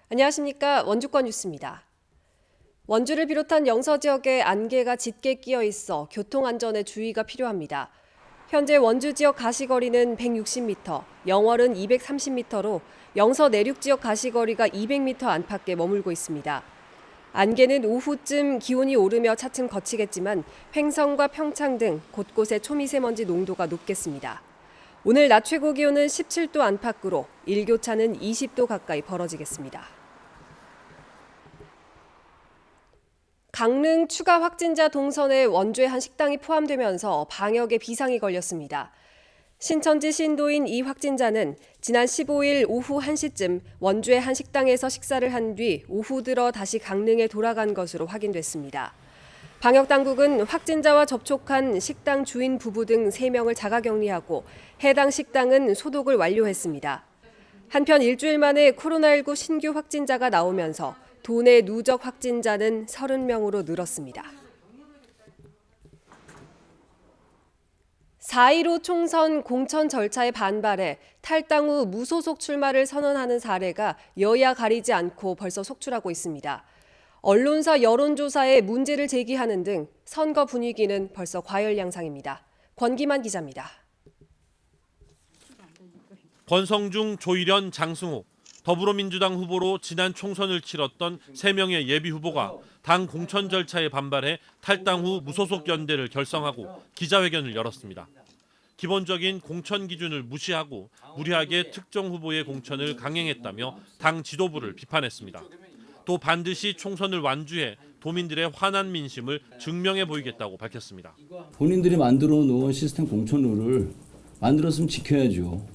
안녕하십니까. 원주권 뉴스입니다. 원주를 비롯한 영서 지역에 안개가 짙게 끼어 있어 교통안전에 주의가 필요합니다. 현재 원주 지역 가시거리는 160m, 영월은 230m로 영서 내륙 지역 가시거리가 200m 안팎에 머물고 있습니다. 안개는 오후쯤 기온이 오르며 차츰 걷히겠지만 횡성과 평창 등 곳곳에 초미세먼지 농도가 높겠습니다. 오늘 낮 최고 기온은 17도 안팎으로 일교차는 20도 가까이 벌어지겠습니다. 강릉 추가 확진자 동선에 원주의 한 식당이 포함되면서 방역에 비상이 걸렸습니다. 신천지 신도인 이 확진자는 지난 15일 오후 1시쯤 원주의 한 식당에서 식사를 한 뒤 오후 들어 다시 강릉에 돌아간 것으로 확인됐습니다. 방역당국은 확진자와 접촉한 식당 주인 부부 등 3명을 자가격리하고 해당 식당은 소독을 완료했습니다. 한편 일주일 만에 코로나19 신규 확진자가 나오면서 도내 누적 확진자는 30명으로 늘었습니다. 4.15 총선 공천 절차에 반발해 탈당 후 무소속 출마를 선언하는 사례가 여야 가리지 않고 벌써 속출하고 있습니다. 언론사 여론조사에 문제를 제기하는 등 선거 분위기는 벌써 과열 양상입니다. 권기만 기자입니다. 권성중, 조일현, 장승호, 더불어민주당 후보로 지난 총선을 치렀던 3명의 예비 후보가 당 공천 절차에 반발해 탈당 후 무소속 연대를 결성하고 기자회견을 열었습니다. 기본적인 공천 기준을 무시하고 무리하게 특정 후보의 공천을 강행했다며 당 지도부를 비판했습니다. 또 반드시 총선을 완주해 도민들의 화난 민심을 증명해 보이겠다고 밝혔습니다. 본인들이 만들어 놓은 시스템 공천룰을 만들었으면 지켜야죠.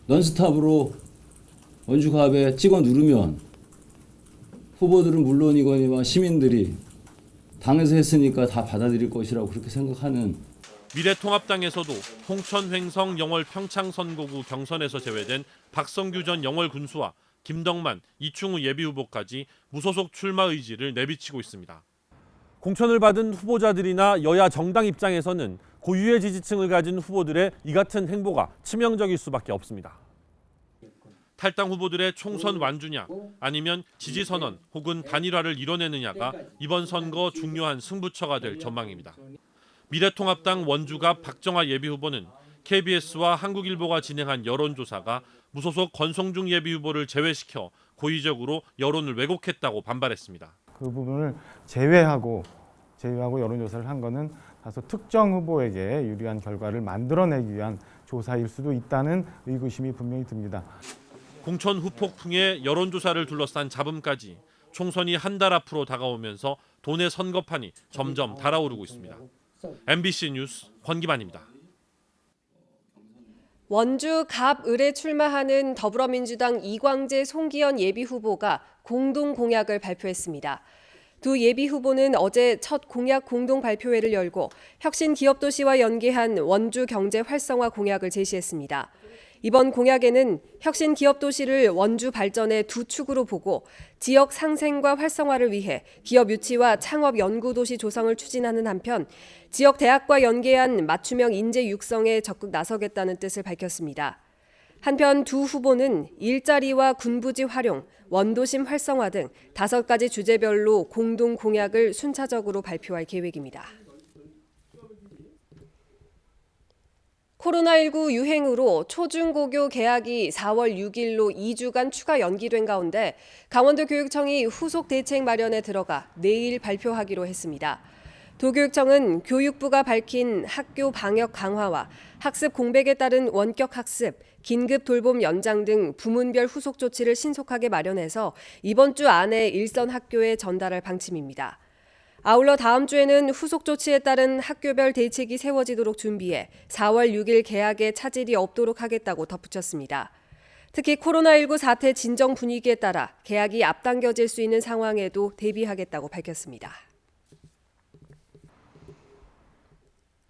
넌스톱으로 원주갑에 찍어 누르면 후보들은 물론이거니와 시민들이 당에서 했으니까 다 받아들일 것이라고 그렇게 생각하는. 미래통합당에서도 홍천, 횡성, 영월, 평창 선거구 경선에서 제외된 박성규 전 영월 군수와 김덕만, 이충우 예비후보까지 무소속 출마 의지를 내비치고 있습니다. 공천을 받은 후보자들이나 여야 정당 입장에서는 고유의 지지층을 가진 후보들의 이 같은 행보가 치명적일 수밖에 없습니다. 탈당 후보들의 총선 완주냐 아니면 지지선언 혹은 단일화를 이뤄내느냐가 이번 선거 중요한 승부처가 될 전망입니다. 미래통합당 원주갑 박정아 예비후보는 KBS와 한국일보가 진행한 여론조사가 무소속 권성중 예비후보를 제외시켜 고의적으로 여론을 왜곡했다고 반발했습니다. 그 부분을 제외하고 여론조사를 한 것은 다소 특정 후보에게 유리한 결과를 만들어내기 위한 조사일 수도 있다는 의구심이 분명히 듭니다. 공천 후폭풍에 여론조사를 둘러싼 잡음까지 총선이 한 달 앞으로 다가오면서 도내 선거판이 점점 달아오르고 있습니다. MBC 뉴스 권기만입니다. 원주 갑을에 출마하는 더불어민주당 이광재, 송기현 예비후보가 공동 공약을 발표했습니다. 두 예비후보는 어제 첫 공약 공동 발표회를 열고 혁신 기업도시와 연계한 원주 경제 활성화 공약을 제시했습니다. 이번 공약에는 혁신 기업도시를 원주 발전의 두 축으로 보고 지역 상생과 활성화를 위해 기업 유치와 창업 연구도시 조성을 추진하는 한편 지역 대학과 연계한 맞춤형 인재 육성에 적극 나서겠다는 뜻을 밝혔습니다. 한편 두 후보는 일자리와 군부지 활용, 원도심 활성화 등 5가지 주제별로 공동 공약을 순차적으로 발표할 계획입니다. 코로나19 유행으로 초중고교 개학이 4월 6일로 2주간 추가 연기된 가운데 강원도 교육청이 후속 대책 마련에 들어가 내일 발표하기로 했습니다. 도교육청은 교육부가 밝힌 학교 방역 강화와 학습 공백에 따른 원격 학습, 긴급 돌봄 연장 등 부문별 후속 조치를 신속하게 마련해서 이번 주 안에 일선 학교에 전달할 방침입니다. 아울러 다음 주에는 후속 조치에 따른 학교별 대책이 세워지도록 준비해 4월 6일 개학에 차질이 없도록 하겠다고 덧붙였습니다. 특히 코로나19 사태 진정 분위기에 따라 개학이 앞당겨질 수 있는 상황에도 대비하겠다고 밝혔습니다.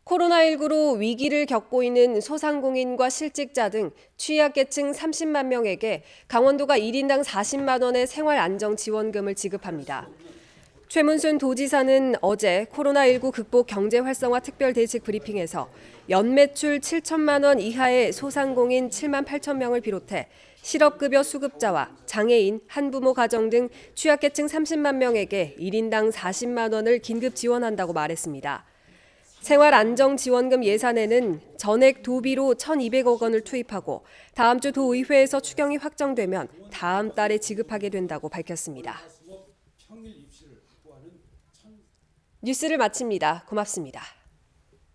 코로나19로 위기를 겪고 있는 소상공인과 실직자 등 취약계층 30만 명에게 강원도가 1인당 40만 원의 생활안정지원금을 지급합니다. 최문순 도지사는 어제 코로나19 극복 경제 활성화 특별 대책 브리핑에서 연매출 7천만 원 이하의 소상공인 7만 8천 명을 비롯해 실업급여 수급자와 장애인, 한부모 가정 등 취약계층 30만 명에게 1인당 40만 원을 긴급 지원한다고 말했습니다. 생활안정지원금 예산에는 전액 도비로 1,200억 원을 투입하고 다음 주 도의회에서 추경이 확정되면 다음 달에 지급하게 된다고 밝혔습니다. 뉴스를 마칩니다. 고맙습니다.